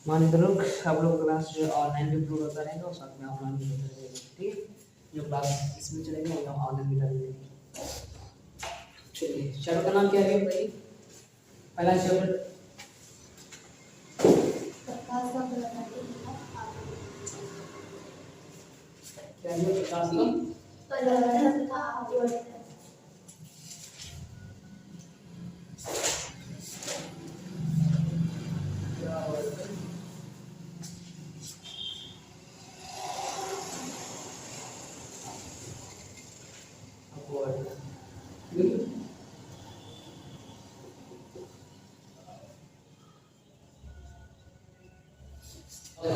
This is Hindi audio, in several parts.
मानित लोग आप लोग क्लास जो ऑनलाइन भी अपलोड होता रहेगा और साथ में ऑफलाइन भी होता रहेगा, ठीक है। जो क्लास इसमें चलेगा या ऑनलाइन भी चलेगा। चलिए चैप्टर का नाम क्या है भाई? पहला चैप्टर प्रकाश का क्या है? प्रकाश का परिवर्तन का अपवर्तन।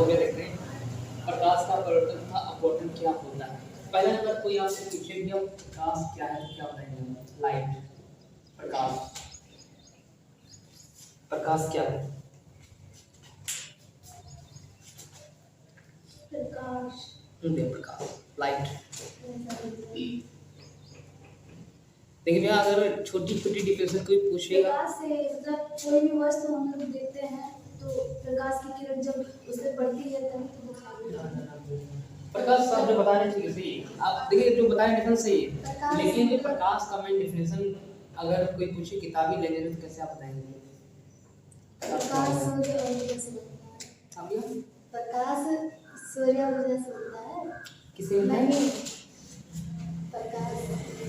देखते हैं प्रकाश का परिवर्तन तथा अपवर्तन क्या होता है। पहला नंबर कोई आपसे पूछे कि हम प्रकाश क्या है तो क्या बताएंगे? लाइट, प्रकाश। प्रकाश क्या है? प्रकाश प्रकाश लाइट। देखिए भैया अगर छोटी छोटी डिफिनेशन कोई पूछेगा, प्रकाश से मतलब कोई भी वस्तु हम लोग देखते हैं तो प्रकाश की किरण जब उस पर पड़ती है तभी तो दिखाई देता है। प्रकाश आप जो बता रहे हैं ठीक है, सही है। आप देखिए जो बता रहे हैं सही है, लेकिन जो प्रकाश का मेन डिफिनेशन अगर कोई पूछे किताबी लैंग्वेज में तो कैसे आप बताएंगे? प्रकाश सूर्य ऊर्जा से बनता है। अब ये प्रकाश सूर्य ऊर्जा से बनता है। किसी में नहीं, प्रकाश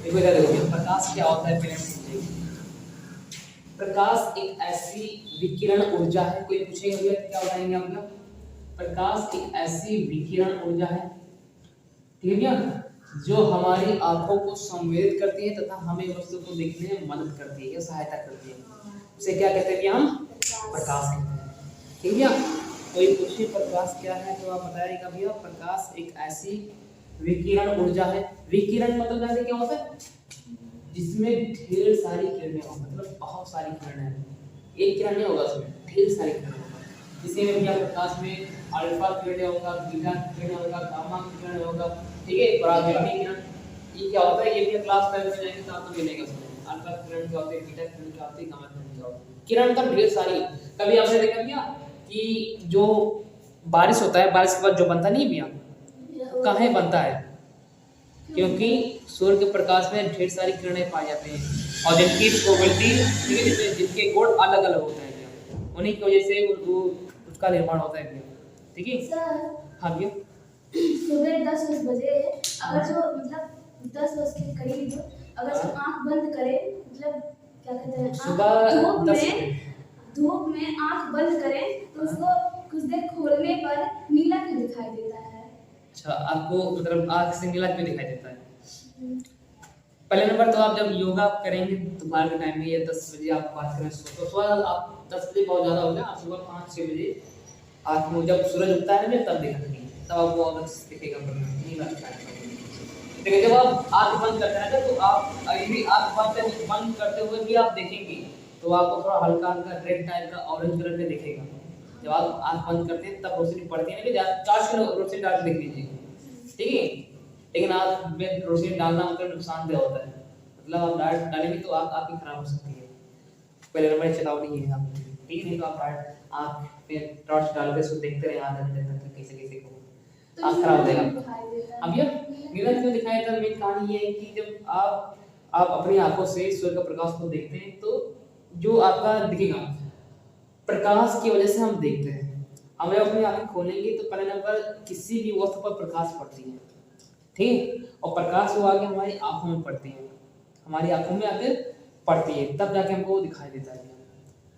देखो इधर देखो प्रकाश क्या होता है पहले हम समझेंगे। प्रकाश एक ऐसी विकिरण ऊर्जा है, कोई पूछेगा भैया क्या बताएंगे आप लोग? प्रकाश एक ऐसी विकिरण ऊर्जा है, ठीक है, जो हमारी आंखों को संवेदित करती है तथा हमें वस्तु को देखने में मदद करती है, सहायता करती है। उसे क्या कहते हैं कि हम प्रकाश कहते हैं, ठीक है। कोई पूछे प्रकाश क्या है तो आप बताइएगा भैया प्रकाश एक ऐसी विकिरण ऊर्जा है। विकिरण मतलब जैसे क्या होता है जिसमें ढेर सारी किरणें हो, मतलब बहुत सारी किरणें हैं, एक किरण नहीं होगा उसमें ढेर सारी किरणें होगा। इसी में भैया प्रकाश में अल्फा किरणें होगा, बीटा किरणें होगा, गामा किरण होगा, ठीक है, पराबैंगनी किरण। ये क्या होता है ये भी क्लास 5 में जाएंगे तो आपको मिलेगा उसमें अल्फा किरण क्या होती है, बीटा किरण क्या होती है, गामा किरण क्या होती है। किरण तो ढेर सारी। कभी आपने देखा भैया कि जो बारिश होता है बारिश के बाद जो बनता नहीं भैया कहाँ बनता है? क्योंकि सूर्य के प्रकाश में ढेर सारी किरणें पाई जाती हैं और जिनकी प्रोबेबिलिटी जिनके गुण अलग अलग होते हैं उन्हीं की वजह से वो उसका निर्माण होता है, ठीक है सर। हाँ भैया सुबह 10 बजे अगर जो मतलब 10 बजे के करीब अगर जो आंख बंद करे मतलब क्या कहते हैं सुबह धूप में आंख बंद करें तो उसको कुछ देर खोलने पर नीला क्यों दिखाई देता है? अच्छा आपको मतलब आंख से नीला क्यों दिखाई देता है? पहले नंबर तो आप जब योगा करेंगे दोपहर के टाइम में या 10 बजे आप बात करें तो सुबह आप 10 बजे बहुत ज़्यादा हो गया, आप सुबह 5-6 बजे आँख में जब सूरज उगता है ना तब देखेंगे तब आपको और दिखेगा नीला दिखाई। देखिए जब आप आँख बंद करते हैं ना तो आप अभी आँख बंद करते हुए भी आप देखेंगे तो आपको थोड़ा हल्का हल्का रेड टाइप का ऑरेंज कलर का दिखेगा। जब आप आँख बंद करते हैं तब रोशनी पड़ती है ना चार्ज की रोशनी डाल के देख लीजिए, ठीक है। लेकिन आँख में रोशनी डालना मतलब नुकसानदेह होता है, मतलब आप डायरेक्ट डालेंगे तो आँख आपकी खराब हो सकती है। पहले नंबर चेतावनी है आप, ठीक है, तो आप डायरेक्ट आँख पे टॉर्च डाल के उसको देखते रहे आधे घंटे तक कैसे कैसे को आँख खराब हो जाएगा। अब ये नीला क्यों दिखाई देता है? मेन कहानी ये है कि जब आप अपनी आंखों से सूर्य का प्रकाश को देखते हैं तो जो आपका दिखेगा प्रकाश की वजह से हम देखते हैं। हम जब अपनी आंखें खोलेंगे तो पहले नंबर किसी भी वस्तु पर प्रकाश पड़ती है, ठीक, और प्रकाश वो आके हमारी आंखों में पड़ती है, हमारी आंखों में आके पड़ती है तब जाके हमको दिखाई देता है,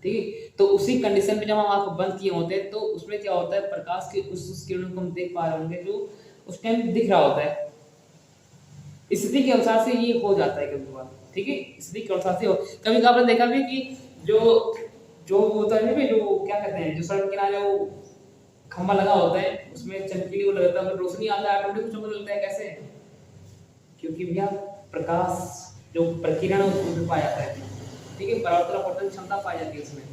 ठीक है। तो उसी कंडीशन में जब हम आंख बंद किए होते हैं तो उसमें क्या होता है प्रकाश के उस किरणों को हम देख पा रहे होंगे जो उस टाइम दिख रहा होता है। स्थिति के अनुसार से ये हो जाता है कभी बार, ठीक है, स्थिति के अनुसार से कभी आपने देखा भी कि जो होता है ना जो क्या कहते हैं जो सड़क किनारे वो खंभा लगा होता है उसमें चमकीली वो लगता है रोशनी आता है ऑटोमेटिक चमकने लगता है, कैसे? क्योंकि भैया प्रकाश जो प्रकिरण है उसको पाया जाता है, ठीक है, परावर्तन अपवर्तन क्षमता पाई जाती है उसमें।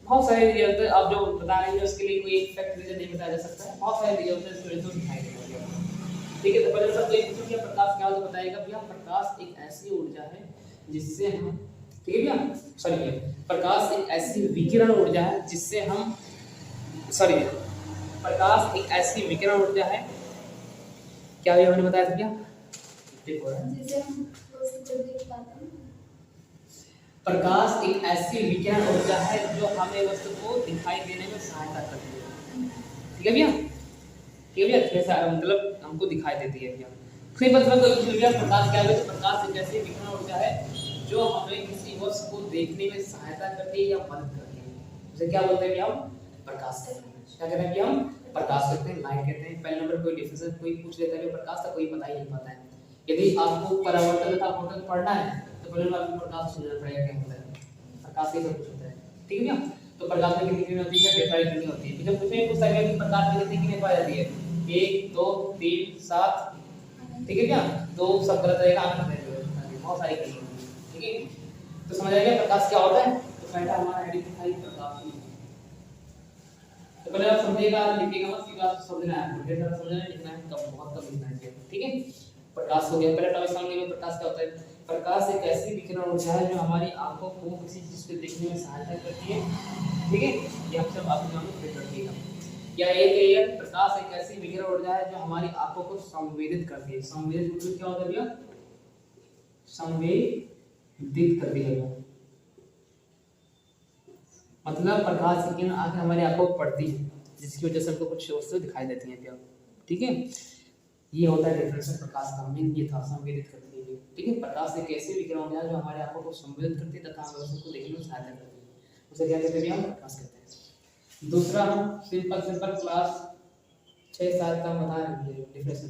बहुत सारे रिजल्ट आप जो बता रहे हैं उसके लिए कोई एक फैक्ट रीजन नहीं बताया जा सकता है, बहुत सारे रिजल्ट है इसके रिजल्ट दिखाई देंगे, ठीक है। तो पहले सब एक पूछो क्या प्रकाश क्या होता है बताइएगा भैया प्रकाश एक ऐसी ऊर्जा है जिससे हम, ठीक है भैया, सॉरी प्रकाश एक ऐसी विकिरण ऊर्जा है जिससे हम सॉरी, प्रकाश एक ऐसी विकिरण ऊर्जा है, क्या ये हमने बताया था क्या? देखो जिसे हम वस्तु को देख पाते हैं। प्रकाश एक ऐसी विकिरण ऊर्जा है जो हमें वस्तु को दिखाई देने में सहायता करती है। ठीक है भैया? ठीक है भैया, कैसा मतलब हमको दिखाई देती है भैया। फिर मतलब भैया प्रकाश क्या है? तो प्रकाश एक ऐसी विकिरण ऊर्जा है जो हमें किसी वस्तु को देखने में सहायता करती है या मदद करती है। उसे क्या बोलते हैं भैया? हम प्रकाश कहते हैं। क्या कहते हैं भैया? हम प्रकाश कहते हैं, लाइट कहते हैं। पहले नंबर कोई डिफिनेशन कोई पूछ लेता है प्रकाश का, कोई पता ही नहीं पाता है। यदि आपको परावर्तन तथा फोटो पढ़ना है तो पहले आपको प्रकाश समझना पड़ेगा क्या होता है। प्रकाश कैसे कुछ होता है, ठीक है भैया? तो प्रकाश में कितनी किरणें होती है? ढेर किरणें होती है। जब पूछे पूछता है कि प्रकाश में कितनी किरणें पाई जाती है? 1 2 3 7, ठीक है भैया? तो सब गलत रहेगा, आंसर रहेगा, बहुत सारी किरणें होती है। ठीक है, तो समझ आ गया प्रकाश क्या होता है? तो पहला हमारा आइडेंटिफाई प्रकाश ही। तो पहले आप समझिएगा, लिखिएगा मत, सीधा समझना है आपको, ढेर सारा समझना है, लिखना है कम, बहुत कम लिखना है, ठीक है? प्रकाश हो गया, पहले टॉपिक समझ लेंगे प्रकाश क्या होता है। प्रकाश एक ऐसी विकिरण ऊर्जा है जो हमारी आंखों को किसी चीज को देखने में सहायता करती है। ठीक है, ये हम सब आपको जानना फिर रखिएगा। या एक है ये प्रकाश एक ऐसी विकिरण ऊर्जा है जो हमारी आंखों को संवेदित करती है। संवेदित मतलब क्या होता है भैया? संवेदित करती है, मतलब प्रकाश की किरण आके हमारी आंखों को पड़ती है जिसकी वजह से हमको कुछ वस्तु दिखाई देती हैं भैया। ठीक है, ये होता है डिफरेंस प्रकाश का, मेन ये था, संवेदित करती है। ठीक है, प्रकाश एक ऐसी विकिरण ऊर्जा है जो हमारे आंखों को संवेदित करती है तथा हमें वस्तु को देखने में सहायता करती है। उसे क्या कहते हैं? हम प्रकाश कहते हैं। दूसरा हम सिंपल क्लास 6-7 का बता रहे हैं डिफरेंस,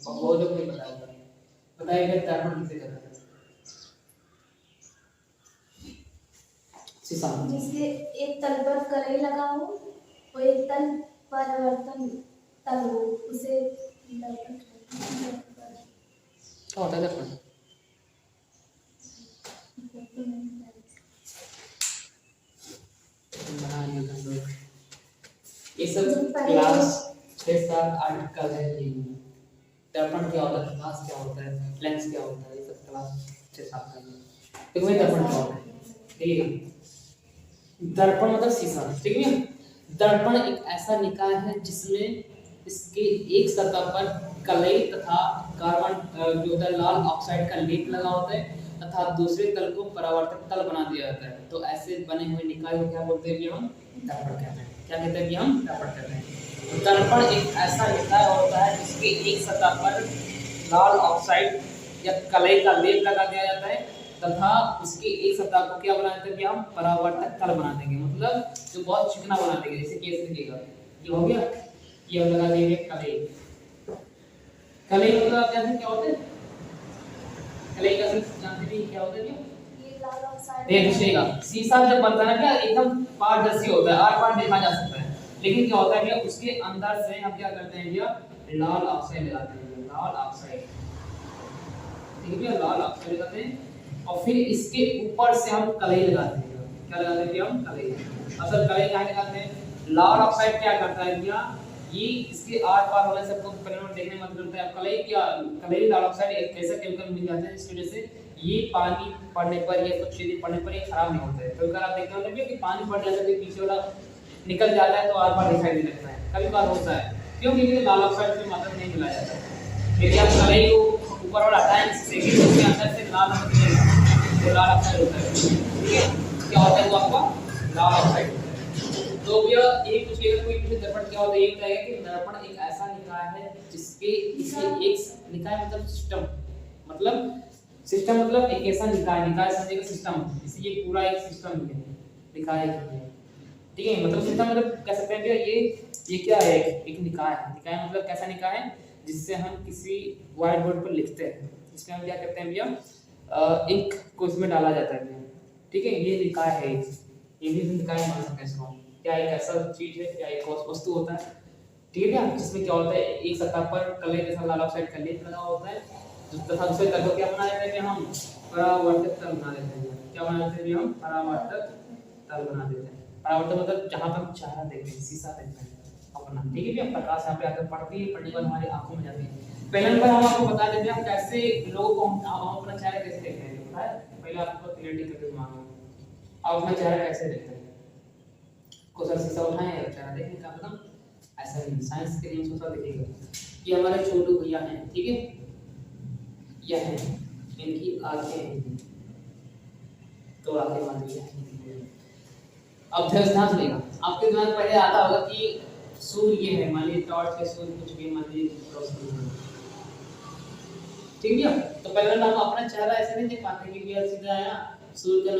और बहुत लोग नहीं पता होता है। बताइए दर्पण किसे कहते हैं? शीशा, जिसके एक तल पर कलई लगा हो और एक तल परावर्तन तल हो, उसे दर्पण कहते हैं। क्या होता है दर्पण? ये सब क्लास 6-7-8 का है। ये दर्पण क्या होता है, प्रकाश क्या होता है, लेंस क्या होता है, ये सब क्लास 6-7 का है। तो वही दर्पण क्या होता है, ठीक है? दर्पण मतलब शीशा, ठीक है? दर्पण एक ऐसा निकाय है जिसमें इसके एक सतह पर कलई तथा कार्बन जो होता है लाल ऑक्साइड का लेप लगा होता है तथा दूसरे तल को परावर्तक तल बना दिया जाता है। तो ऐसे बने हुए निकाय को क्या बोलते हैं? हम दर्पण कहते हैं। क्या कहते हैं? हम दर्पण कहते हैं। तो दर्पण एक ऐसा निकाय होता है जिसके एक सतह पर लाल ऑक्साइड या कलई का लेप लगा दिया जाता है तथा उसके एक सतह को क्या बना देते हैं? हम परावर्तक तल बना देंगे, मतलब जो बहुत चिकना बना देंगे। जैसे कि ऐसे दिखेगा, ये हो गया, ये हम लगा देंगे कलई। कलई मतलब आप जानते हैं क्या होता है? कलई का सिर्फ जानते हैं क्या होता है? ये लाल ऑक्साइड देखिएगा, शीशा जब बनता है ना क्या एकदम पारदर्शी होता है, आर पार देखा जा सकता है। लेकिन क्या होता है भैया, उसके अंदर से हम क्या करते हैं भैया? लाल ऑक्साइड लगाते हैं, लाल ऑक्साइड, ठीक है भैया? लाल ऑक्साइड लगाते हैं और फिर इसके ऊपर से हम कलई लगाते हैं। क्या लगाते हैं? हम कलई। असल कलई कहाँ लगाते हैं? लाल ऑक्साइड क्या करता है भैया? ये इसके आर पार होने से आपको परिणाम देखने में मतलब होता है। कलई क्या, कलई लाल ऑक्साइड एक ऐसा केमिकल मिल जाता है जिसकी वजह से ये पानी पड़ने पर या कुछ चीजें पड़ने पर ये खराब नहीं होता है। तो अगर आप देखते होंगे कि पानी पड़ जाता है तो पीछे वाला निकल जाता है तो आर पार दिखाई देने लगता है, कभी बार होता है। क्यों? क्योंकि लाल ऑक्साइड की मात्रा नहीं मिलाया जाता है। यदि आप कलई को ऊपर वाला हटाएं इससे कि उसके अंदर से लाल निकलेगा, तो लाल ऑक्साइड होता है। ठीक है, क्या होता है वो आपका? लाल ऑक्साइड होता है। तो भैया एक पूछिएगा कोई पूछे दर्पण क्या होता है, ये बताएगा कि दर्पण एक ऐसा निकाय है जिसके इसके एक निकाय मतलब सिस्टम, मतलब सिस्टम मतलब एक ऐसा निकाय, निकाय समझिएगा सिस्टम, इसलिए ये पूरा एक सिस्टम है, निकाय है। ठीक है, मतलब सिस्टम मतलब कह सकते हैं भैया ये क्या है? एक निकाय है। निकाय मतलब कैसा निकाय है? जिससे हम किसी व्हाइट बोर्ड पर लिखते हैं, इसमें हम क्या करते हैं भैया? इंक को इसमें डाला जाता है। ठीक है, ये निकाय है, ये भी निकाय मान सकते हैं इसको। क्या एक ऐसा चीज है, क्या एक वस्तु होता है, ठीक है क्या? जिसमें क्या होता है एक सतह पर कलई जैसा लाल ऑक्साइड का लेप लगा होता है तथा दूसरे तल को क्या बना देते हैं? हम परावर्तक तल बना देते हैं। क्या बना देते हैं? हम परावर्तक तल बना देते हैं। परावर्तक मतलब जहां पर हम चेहरा देखते हैं, शीशा देखते हैं अपना। ठीक है भैया, प्रकाश यहाँ पे आकर पड़ती है, पड़ने के बाद हमारी आंखों में जाती है। पहले नंबर हम आपको बता देते हैं हम कैसे लोगों को हम अपना चेहरा कैसे देखते हैं, पता है? पहले आपको क्लियरिटी करके मांगो, आप अपना चेहरा कैसे देखते हैं? को सर शीशा उठाएं और चेहरा देखें क्या पता ऐसा नहीं, साइंस के लिए सोचा देखिएगा। ये हमारे छोटू भैया हैं, ठीक है, यह है इनकी आंखें हैं, तो आंखें मान लीजिए। अब ध्यान सुनिएगा, आपके दिमाग में पहले आता होगा कि सूर्य है, मान लीजिए टॉर्च के सूर्य कुछ भी मान लीजिए रोशनी है, ठीक है। तो पहले हम अपना चेहरा ऐसे नहीं देख पाते क्योंकि यार सीधा आया सूर्य का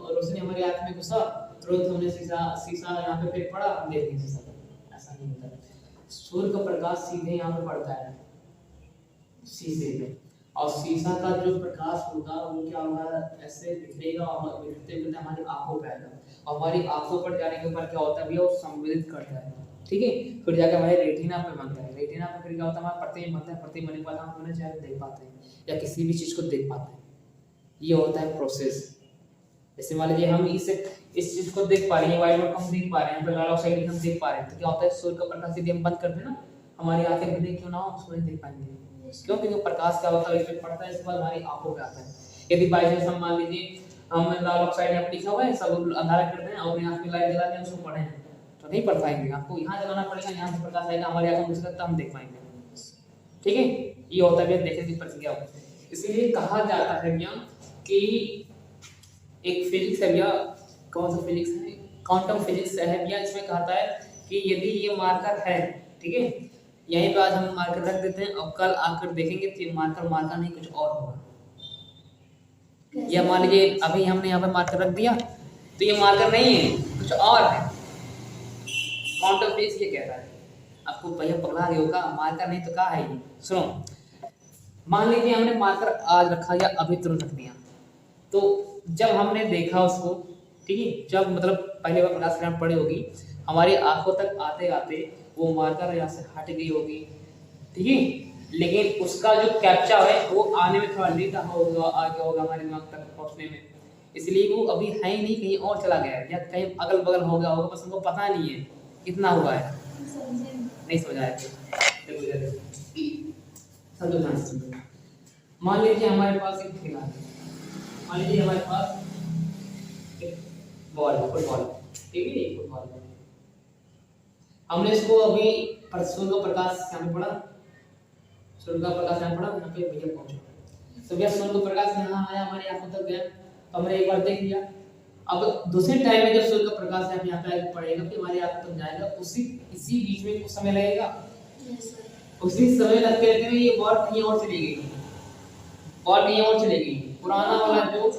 रोशनी हमारी आंख में घुसा, तुरंत हमने शीशा यहाँ पे फिर पड़ा, हम देख नहीं शीशा, ऐसा नहीं होता। सूर्य का प्रकाश सीधे यहाँ पे पड़ता है शीशे पे, और शीशा का जो प्रकाश होगा वो क्या होगा, ऐसे बिखरेगा और बिखरते बिखरते हमारी आंखों पे आएगा, और हमारी आंखों पर जाने के बाद क्या होता है भैया, वो संवेदित करता है, ठीक है। फिर जाके हमारे रेटिना पे बनता है, रेटिना पे फिर क्या होता है, हमारा प्रतिबिंब बनता है, प्रतिबिंब बनने के बाद हम अपने चेहरे देख पाते हैं या किसी भी चीज को देख पाते हैं। ये होता है प्रोसेस। जैसे मान लीजिए हम इस चीज को देख पा रहे हैं, व्हाइट बोर्ड को हम देख पा रहे हैं, फिर लाल ऑक्साइड हम देख पा रहे हैं, तो क्या होता है, सूर्य का प्रकाश यदि हम बंद कर दें ना, हमारी आंखें बंद क्यों ना हो, उसको नहीं देख पाएंगे। क्यों? क्योंकि प्रकाश क्या होता है, इस पे पड़ता है, इसके बाद हमारी आंखों पे आता है। यदि बाई चांस हम मान लीजिए हम लाल ऑक्साइड यहाँ पे लिखा हुआ है, सब अंधारा कर दें और अपनी आंख में लाइट जला दें, उसको पढ़ें तो नहीं पढ़ पाएंगे, आपको यहाँ जलाना पड़ेगा, यहाँ से प्रकाश आएगा, हमारी आंखों में घुसेगा तब हम देख पाएंगे, ठीक है। ये होता है देखने की प्रक्रिया। इसीलिए कहा जाता है भैया कि एक फिजिक्स है भैया, कौन सा फिजिक्स है, क्वांटम फिजिक्स है भैया, इसमें कहता है कि यदि ये मार्कर है, ठीक है, यहीं पे आज हम मार्कर रख देते हैं और कल आकर देखेंगे तो ये मार्कर नहीं कुछ और होगा। या मान लीजिए अभी हमने यहाँ पे मार्कर रख दिया तो ये मार्कर नहीं है, कुछ और है। क्वांटम फिजिक्स ये कहता है, आपको भैया पगला गए होगा, मार्कर नहीं तो क्या है ये। सुनो, मान लीजिए हमने मार्कर आज रखा या अभी तुरंत रख दिया, तो जब हमने देखा उसको, ठीक है, जब मतलब पहले बार प्रकाश किरण पड़ी होगी, हमारी आंखों तक आते आते वो मार्कर यहाँ से हट गई होगी, ठीक है, लेकिन उसका जो कैप्चा है वो आने में थोड़ा लेट होगा, आगे होगा हमारे दिमाग तक पहुंचने में, इसलिए वो अभी है ही नहीं, कहीं और चला गया है या कहीं अगल बगल हो गया होगा, बस हमको पता नहीं है कितना हुआ है, नहीं समझाया। मान लीजिए हमारे पास एक ठेला है, मान लीजिए हमारे पास एक बॉल है, फुटबॉल, ठीक है, एक फुटबॉल है, हमने इसको अभी सूर्य का प्रकाश यहाँ पे पड़ा, सूर्य का प्रकाश यहाँ पड़ा, यहाँ पे भैया पहुंचा, तो भैया सूर्य का प्रकाश यहाँ आया, हमारी आंखों तक गया, तो हमने एक बार देख लिया। अब दूसरे टाइम में जब सूर्य का प्रकाश यहाँ पे पड़ेगा फिर हमारी आंखों तक जाएगा, इसी बीच में कुछ समय लगेगा, उसी समय लगते रहते हुए ये बॉल कहीं और चली गई, बॉल कहीं और चली गई, पुराना वाला जो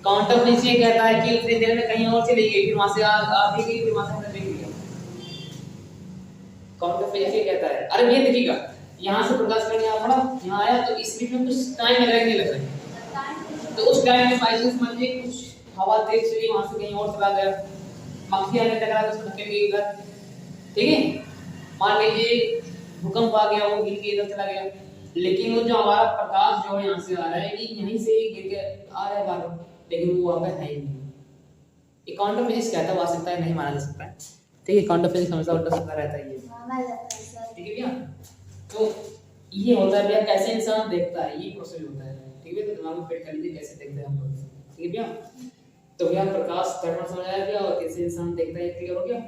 काउंटर फिजिक्स ये कहता है कि उतनी देर में कहीं और चली गई, फिर वहां से आ भी गई, फिर वहां से हमने देख लिया। काउंटर फिजिक्स ये कहता है, अरे ये देखिएगा, यहाँ से प्रकाश किरण यहाँ पड़ा, यहाँ आया, तो इस बीच में कुछ टाइम लग रहा है, तो उस टाइम में बाई चांस मान लीजिए कुछ हवा तेज चली, वहां से कहीं और चला गया, मक्खी आने टकरा तो उसको धकेल गई इधर, ठीक है, मान लीजिए भूकंप आ गया, वो गिर के इधर चला गया, लेकिन वो जो हमारा प्रकाश जो है यहाँ से आ रहा है, ये यहीं से ही गिर के आ रहा है बाहर, लेकिन वो वहाँ पे है ही नहीं। ये क्वांटम फिजिक्स कहता है, वास्तविकता है नहीं माना जा सकता है, ठीक है, क्वांटम फिजिक्स हमेशा उल्टा सीधा रहता है ये, ठीक है भैया। तो ये होता है भैया कैसे इंसान देखता है, ये प्रोसेस होता है, ठीक है, तो दिमाग में फिट कर लीजिए कैसे देखते हैं हम लोग, ठीक है भैया। तो भैया प्रकाश दर्पण समझ आया भैया, और कैसे इंसान देखता है क्लियर हो गया।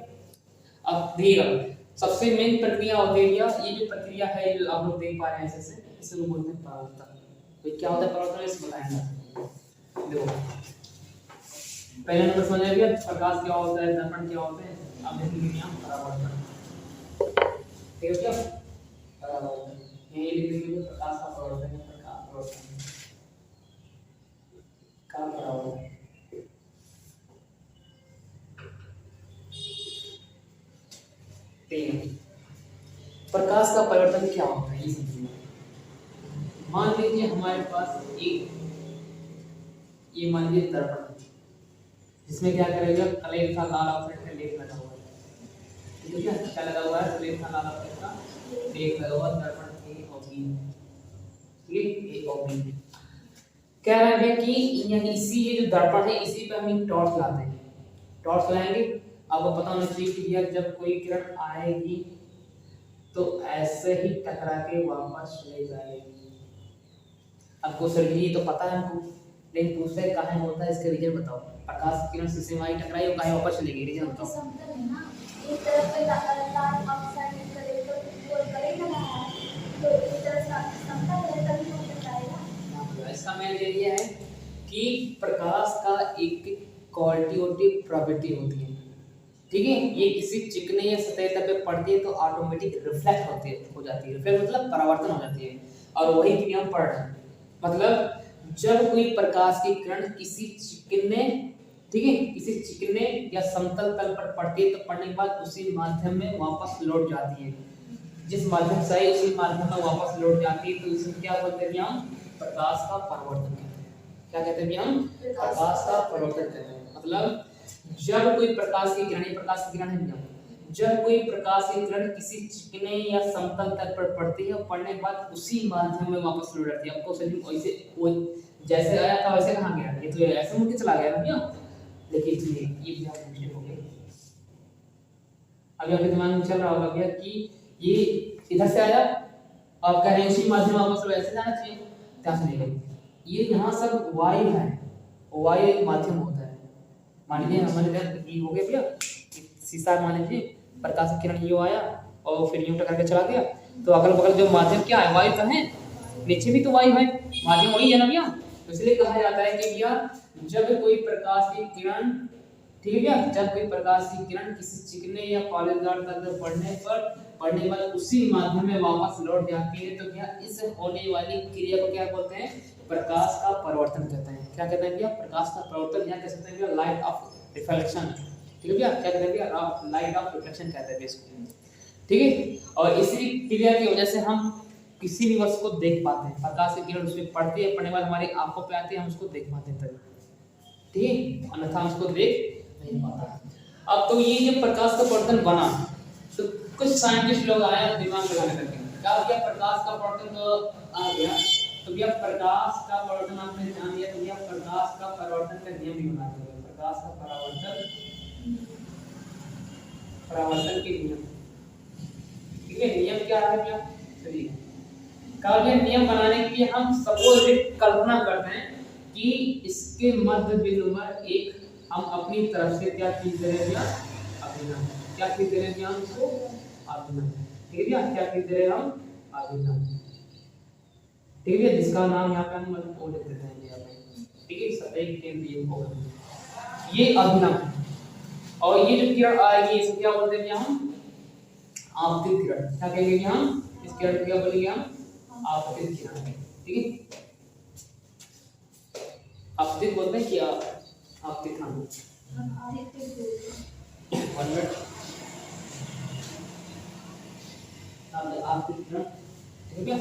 अब देखिएगा सबसे मेन प्रक्रिया होती है भैया, ये जो प्रक्रिया है आप लोग देख पा रहे हैं ऐसे इसे लोग बोलते हैं परावर्तन। तो क्या होता है परावर्तन, इसे बताएंगे। देखो पहले नंबर समझ आ गया, प्रकाश क्या होता है, दर्पण क्या होते हैं, अब देखेंगे यहाँ परावर्तन, ठीक है क्या, परावर्तन ये लिख देंगे, प्रकाश का परावर्तन है, प्रकाश परावर्तन का परावर्तन, प्रकाश का परिवर्तन क्या होता है ये समझिए। मान लीजिए हमारे पास एक ये मान लीजिए दर्पण है, जिसमें क्या करेगा, कलेर का लाल ऑक्साइड का लेप लगा हुआ है, ठीक है, क्या लगा हुआ है, कलेर का लाल ऑक्साइड का लेप लगा हुआ है, दर्पण ए और बी, ठीक है, ए और बी। कह रहे हैं कि इसी ये जो दर्पण है इसी पे हम एक टॉर्च लाते हैं, टॉर्च लाएंगे, आपको पता होना चाहिए कि यार जब कोई किरण आएगी तो ऐसे ही टकरा के वापस चले जाएगी। आपको सर ये तो पता है हमको, लेकिन पूछता है काहे होता है, इसका रीजन बताओ। प्रकाश की किरण शीशे में आई टकराई और काहे वापस चली गई, रीजन क्योंकि बताओ। समतल है ना, एक तरफ पे लाल ऑक्साइड करे तो वो करेगा ना, तो एक तरफ समतल है तभी वो टकराएगा। इसका मेन ये है कि प्रकाश का एक क्वालिटी होती है, प्रॉपर्टी होती है, ठीक है। ये किसी चिकने या सतह पे पड़ती है तो ऑटोमेटिक रिफ्लेक्ट होती है, हो जाती है। रिफ्लेक्ट मतलब परावर्तन हो जाती है, और वही क्रिया हम पढ़ रहे हैं। मतलब जब कोई प्रकाश की किरण किसी चिकने, ठीक है, किसी चिकने या समतल तल पर पड़ती है तो पड़ने के बाद उसी माध्यम में वापस लौट जाती है। जिस माध्यम से आई उसी माध्यम में वापस लौट जाती है, तो इसमें क्या बोलते हैं हम, प्रकाश का परावर्तन कहते हैं। क्या कहते हैं हम, प्रकाश का परावर्तन कहते हैं। मतलब जब कोई प्रकाश की किरण, प्रकाश की किरण है, जब कोई प्रकाश की किरण किसी चिकने या समतल तल पर पड़ती है, पड़ने के बाद उसी माध्यम में वापस लौट जाती है। आपको समझ वैसे वो जैसे आया था वैसे कहाँ गया, ये तो ऐसे मुड़ के चला गया ना भैया। देखिए इसलिए ये भी आपको मिस्टेक हो गई। अभी आपके दिमाग में चल रहा होगा भैया कि ये इधर से आया, आप कह रहे हैं उसी माध्यम में वापस वैसे जाना चाहिए, क्या सुनिए ये यहाँ सब वायु है, वायु एक माध्यम होता है। मान लीजिए हमारे इधर ये हो गया भैया शीशा, मान लीजिए प्रकाश की किरण यूं आया और फिर यूं टकरा के चला गया, तो अगल बगल जो माध्यम क्या है, वायु का है, नीचे भी तो वायु है, माध्यम वही है ना भैया। तो इसलिए कहा जाता है कि भैया जब कोई प्रकाश की किरण, ठीक है भैया, जब कोई प्रकाश की किरण किसी चिकने या पॉलीदार तल पर पड़ने के बाद उसी माध्यम में वापस लौट जाती है, तो भैया इस होने वाली क्रिया को क्या बोलते हैं, प्रकाश का परावर्तन कहते हैं। क्या कहते हैं भैया, प्रकाश का परावर्तन, या कह सकते हैं भैया लाइट ऑफ रिफ्लेक्शन, ठीक है भैया। क्या कहते हैं भैया, लाइट ऑफ रिफ्लेक्शन कहते हैं इसको, ठीक है। और इसी क्रिया की वजह से हम किसी भी वस्तु को देख पाते हैं। प्रकाश की किरण उसमें पड़ती है, पड़ने के बाद हमारी आंखों पे आती है, हम उसको देख पाते हैं तभी, ठीक है, अन्यथा हम उसको देख नहीं पाता। अब तो ये जब प्रकाश का परावर्तन बना तो कुछ साइंटिस्ट लोग आए दिमाग लगाने लगे, क्या किया, प्रकाश का परावर्तन तो आ गया, तो भैया प्रकाश का परावर्तन आपने जान लिया, तो भैया प्रकाश का परावर्तन का नियम भी बना दिया। प्रकाश का परावर्तन के नियम, ठीक है। नियम क्या है भैया, चलिए काव्य नियम बनाने के लिए हम सपोज कल्पना करते हैं कि इसके मध्य बिंदु पर एक हम अपनी तरफ से क्या चीज दे रहे हैं, अभिनव। क्या चीज दे रहे हैं हम इसको, अभिनव, ठीक है भैया। क्या चीज दे रहे हैं हम, अभिनव, ठीक है, जिसका नाम यहाँ पे हम मतलब ओ लिख देते हैं यहाँ पे, ठीक है, सतह केंद्रीय ओ, ये अभिनव। और ये जो किरण आएगी इसको क्या बोलते हैं हम, आपतित किरण। क्या कहेंगे हम, इस किरण को क्या बोलेंगे हम, आपतित किरण, ठीक है। आपतित बोलते हैं कि आपतित, हाँ 1 मिनट, आपतित किरण, ठीक है।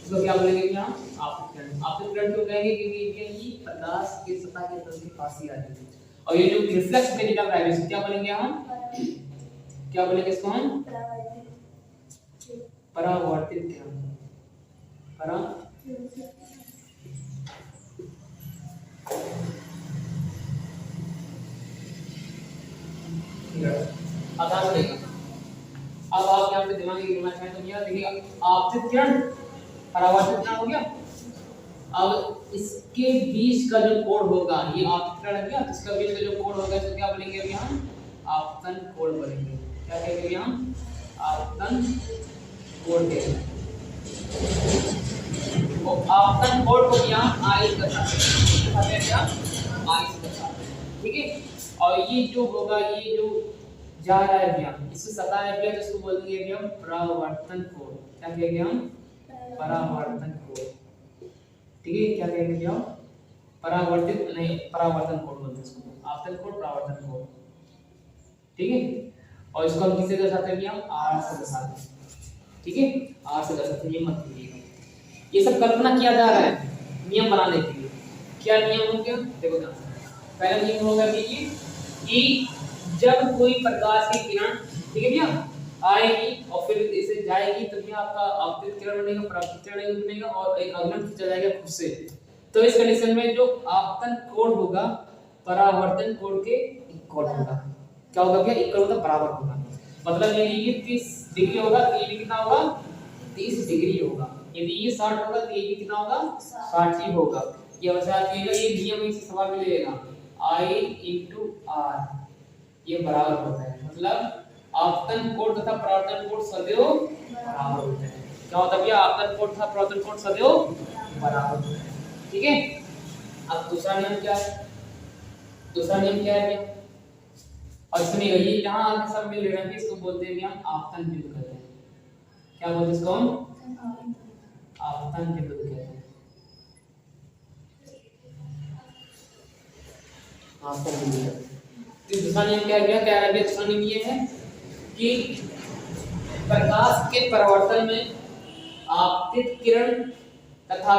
इसको क्या बोलेंगे हम, आपतित किरण। आपतित किरण क्यों कहेंगे, क्योंकि ये प्रकाश के सतह के तल के पास ही आती है। और ये जो रिफ्लेक्स में निकल रहा है इसको क्या बोलेंगे हम, क्या बोलेंगे इसको हम, परावर्तित किरण। अब आप यहाँ पे दिमाग की घुमाना चाहें तो भैया देखिए, आपतित किरण परावर्तित किरण हो गया। अब इसके बीच का जो कोण होगा, ये आपतित किरण है भैया, इसका बीच का जो कोण होगा इसको क्या बोलेंगे अभी हम, आपतन कोण बोलेंगे। क्या कहेंगे हम, आपतन कोण कहेंगे। तो आपतन कोण को यहाँ आई बताते हैं क्या, आई बताते हैं, ठीक है। और ये जो होगा, ये जो जा रहा है भैया, इससे सतह है भैया, तो इसको बोलेंगे भैया परावर्तन कोण। क्या कहेंगे हम, परावर्तन कोण, ठीक है। क्या कहेंगे भैया, परावर्तित नहीं, परावर्तन कोण बोलते हैं इसको, आपतन कोण, परावर्तन कोण, ठीक है। और इसको हम किससे दर्शाते हैं भैया, आर से दर्शाते हैं, ठीक है, आर से दर्शाते हैं। ये मत भूलिएगा, ये सब कल्पना किया जा रहा है नियम बनाने के लिए। क्या नियम हो गया, देखो ध्यान से, पहला नियम होगा कि जब कोई प्रकाश की किरण, ठीक है भैया, आएगी और फिर इसे जाएगी तो भैया आपका आपतित किरण बनेगा, परावर्तित किरण बनेगा और एक अवलंब खींचा जाएगा खुद से। तो इस कंडीशन में जो आपतन कोण होगा परावर्तन कोण के इक्वल होगा। क्या होगा भैया, इक्वल होगा, बराबर होगा। मतलब ये 30 डिग्री होगा, तो ये कितना होगा 30 डिग्री होगा। यदि ये 60 होगा तो ये भी कितना होगा 60 ही होगा। ये वैसा आएगा, ये नियम इस सवाल में लेगा I * R ये बराबर होता है, मतलब आपतन कोण तथा परावर्तन कोण सदैव बराबर होते हैं। क्या होता है भैया, आपतन कोण तथा परावर्तन कोण सदैव बराबर होते हैं। ठीक है, अब दूसरा नियम क्या है, दूसरा नियम क्या है भैया, और सुनिएगा, ये जहां आगे सब मिल रहे हैं इसको बोलते हैं हम आपतन बिंदु कहते हैं। क्या बोलते हैं इसको हम, आपतन बिंदु कहते हैं। आपतन बिंदु। तो दूसरा नियम क्या है, क्या है दूसरा नियम ये है कि प्रकाश के परावर्तन में आपतित किरण तथा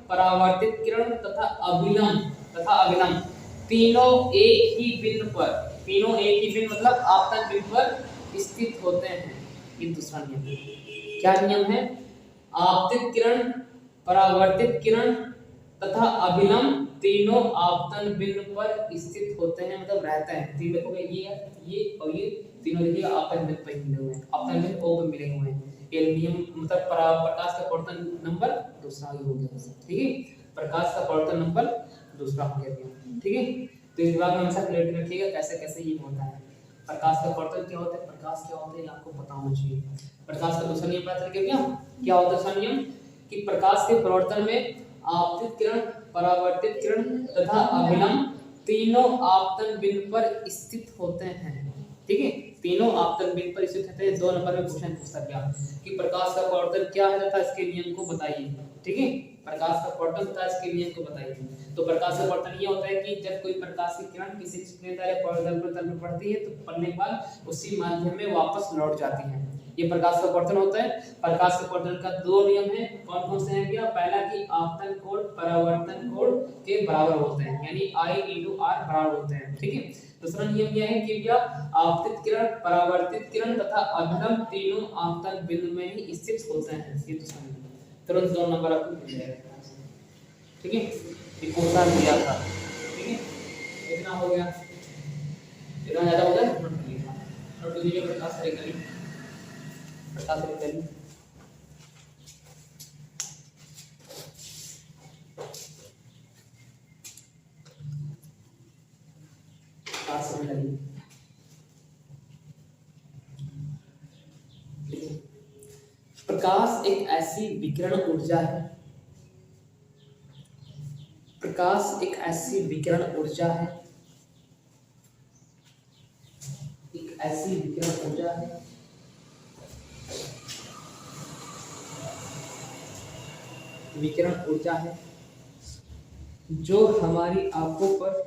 परावर्तित किरण तथा अभिलंब तीनों एक ही बिंदु पर, तीनों एक ही बिंदु मतलब आपतन बिंदु पर स्थित होते हैं। ये दूसरा नियम है। क्या नियम है, आपतित किरण, परावर्तित किरण तथा अभिलंब तीनों आपतन बिंदु पर स्थित होते हैं, मतलब रहते हैं। तीन देखोगे ये और ये तीनों देखिएगा आपतन बिंदु पर मिले हुए हैं, आपतन बिंदु O पर मिले हुए हैं। ये नियम मतलब प्रकाश का परावर्तन नंबर दूसरा ही हो गया। ठीक है, प्रकाश का परावर्तन नंबर दूसरा हो गया। ठीक है, तो इस बात में हमेशा क्लियर रखिएगा कैसे कैसे ये होता है। प्रकाश का परावर्तन क्या होता है, प्रकाश क्या होता है, आपको पता होना चाहिए। प्रकाश का दूसरा नियम पता चल गया क्या होता है दूसरा नियम, कि प्रकाश के परावर्तन में आपतित किरण, परावर्तित किरण तथा अभिलंब तीनों आपतन बिंदु पर स्थित होते हैं। ठीक है, तीनों आपतन बिंदु पर स्थित होते हैं। 2 नंबर में क्वेश्चन पूछता गया कि प्रकाश का परावर्तन क्या है तथा इसके नियम को बताइए। ठीक है, प्रकाश का परावर्तन तथा इसके नियम को बताइए। तो प्रकाश का परावर्तन ये होता है कि जब कोई प्रकाश की किरण किसी छिपने या परावर्तन पर पड़ती है तो पड़ने के बाद उसी माध्यम में वापस लौट जाती है, ये प्रकाश का परावर्तन होता है। प्रकाश के परावर्तन का 2 नियम है, कौन कौन से हैं भैया, पहला कि आपतन कोण परावर्तन कोण के बराबर होते हैं, यानी I * R बराबर होते हैं। ठीक है, दूसरा नियम यह है कि भैया आपतित किरण, परावर्तित किरण तथा अभिलंब तीनों आपतन बिंदु में ही स्थित होते हैं। ये दूसरा नियम, तुरंत 2 नंबर आपको मिल जाएगा। ठीक है, ये क्वेश्चन दिया था। ठीक है, इतना हो गया, इतना ज्यादा हो गया नोट लीजिए। प्रकाश रेखा, प्रकाश रेखा प्रकाश एक ऐसी विकिरण ऊर्जा है, प्रकाश एक ऐसी विकिरण ऊर्जा है, एक ऐसी विकिरण ऊर्जा है विकिरण ऊर्जा है जो हमारी आंखों पर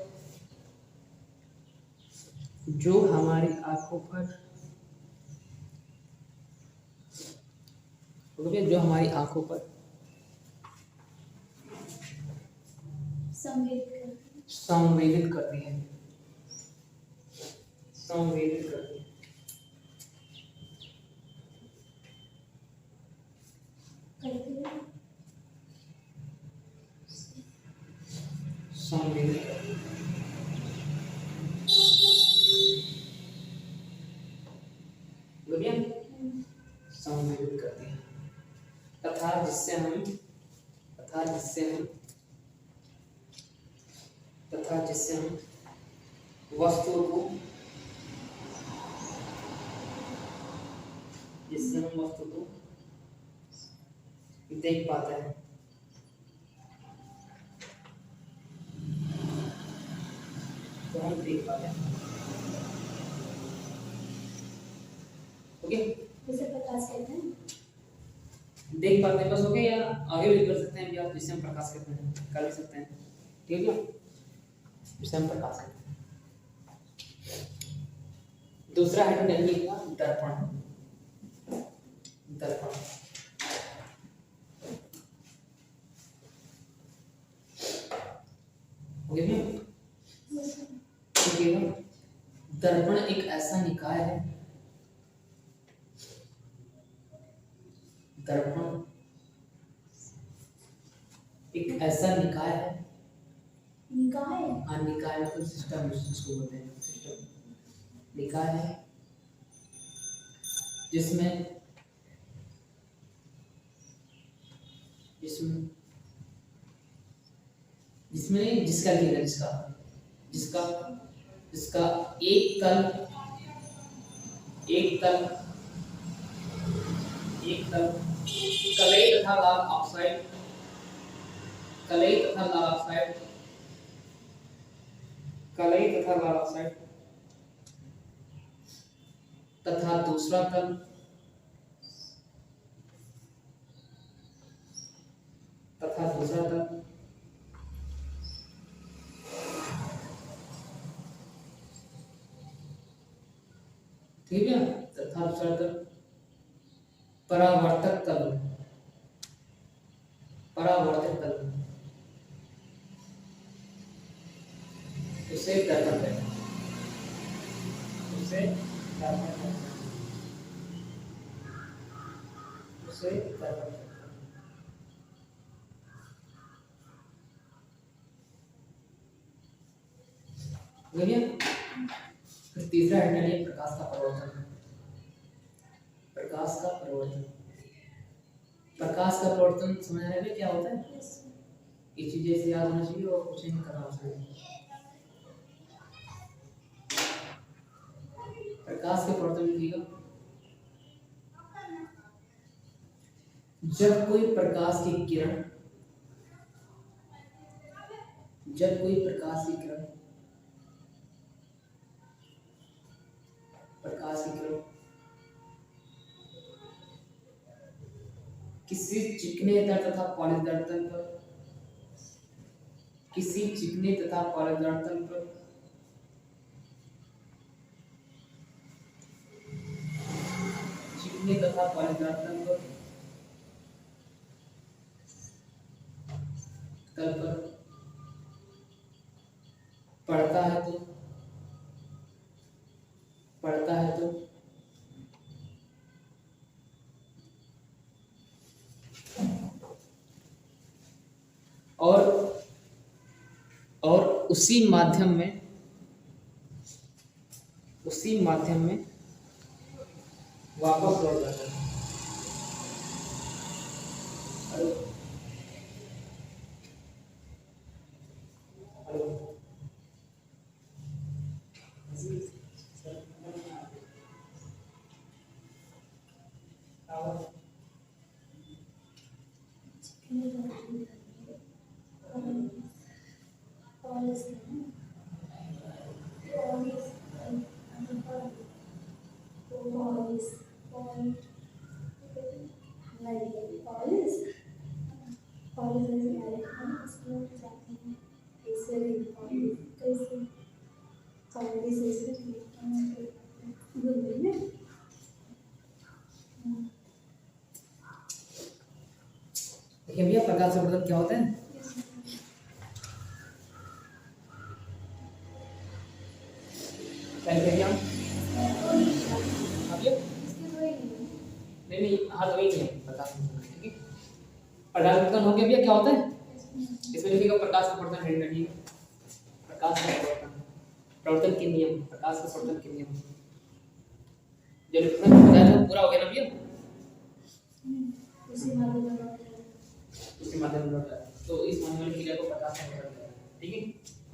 संवेदित करती है। संवेदित करती है तथा जिससे हम वस्तुओं को देख पाते हैं। तो हम देख पाते हैं। ओके, जिसे प्रकाश कहते हैं, देख पाते हैं बस। ओके, या आगे भी कर सकते हैं भैया, जिसे हम प्रकाश कहते हैं, कर भी सकते हैं। ठीक है, जिसे हम प्रकाश कहते हैं। दूसरा है दर्पण। दर्पण एक ऐसा निकाय है, दर्पण एक ऐसा निकाय है, निकाय मतलब सिस्टम, जिसको बोलते हैं सिस्टम, निकाय है जिसमें जिसमें जिसमें नहीं, जिसका लिखेगा, जिसका जिसका जिसका एक तल कलई तथा लाल ऑक्साइड तथा दूसरा तल ठीक है, तथा दूसरा तल परावर्तक तल उसे दर्पण कहते हैं। फिर तीसरा हेडलाइन है प्रकाश का परिवर्तन। प्रकाश का परिवर्तन समझने में क्या होता है, ये चीजें से याद होना चाहिए और कुछ नहीं करना चाहिए। प्रकाश के परिवर्तन लिखिएगा, जब कोई प्रकाश की किरण किसी चिकने तथा पॉलिश दर्पण पर तल पर पड़ता है तो और उसी माध्यम में वापस लौट जाता है। देखिए भैया, प्रकाश से परिवर्तन क्या होता है? नहीं, हाँ तो वही नहीं है प्रकाश से परिवर्तन। ठीक है, प्रकाश परिवर्तन हो गया भैया, क्या होता है इसमें लिखिएगा प्रकाश का परिवर्तन हेड रखिएगा, प्रकाश का परिवर्तन के नियम, प्रकाश के परिवर्तन के नियम। जब बताया था पूरा हो गया ना भैया, उसी माध्यम में लौटा है, तो इस माध्यम की क्रिया को प्रकाश का परिवर्तन कहते हैं। ठीक है,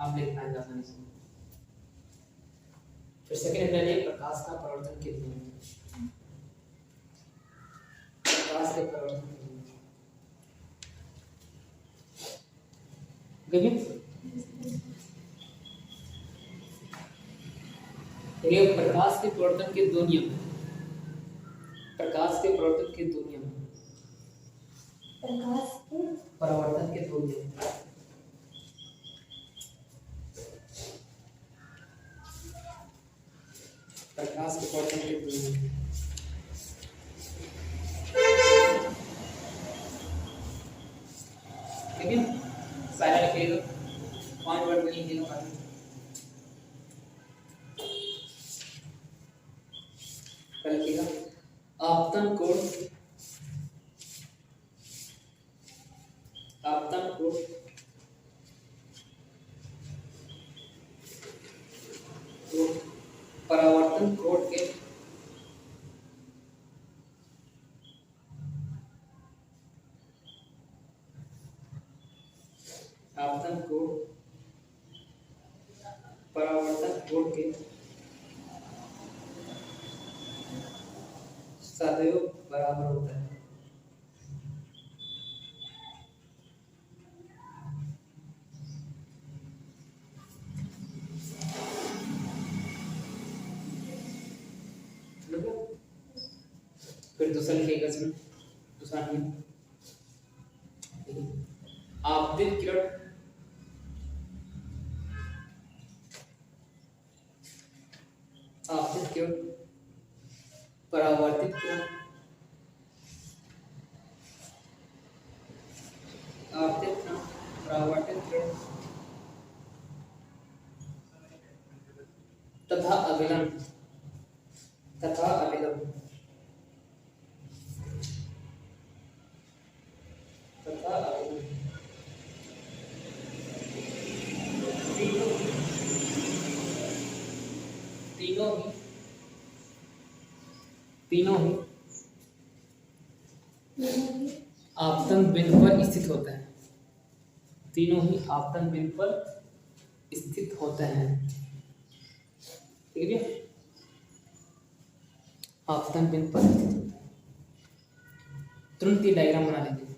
आप देख पाएंगे आसानी से। फिर सेकंड हेडलाइन है प्रकाश का परिवर्तन के नियम। प्रकाश के परिवर्तन के नियम देखिए, प्रकाश के परिवर्तन के दो नियम, प्रकाश के परिवर्तन के दो नियम, परिवर्तन के दो नियम। प्रकाश के परिवर्तन के दो नियम। ठीक है, पहला लिखिएगा, पॉइंट वर्ड में लिखिएगा। पहला लिखिएगा आपतन कोण तो परावर्तन कोण के आपतन कोण परावर्तन कोण के सदैव बराबर होता है। फिर दूसरा लिखेगा इसमें, दूसरा नियम आपतित किरण आपतित किरण परावर्तित किरण आपतित किरण परावर्तित किरण तथा अविलंब तथा अविलंब तथा अविलंब तीनों ही आपतन बिंदु पर स्थित होते हैं। तीनों ही आपतन बिंदु पर स्थित होते हैं। ठीक है, आपतन बिंदु पर स्थित होते हैं। तुरंत ये डायग्राम बना लीजिए।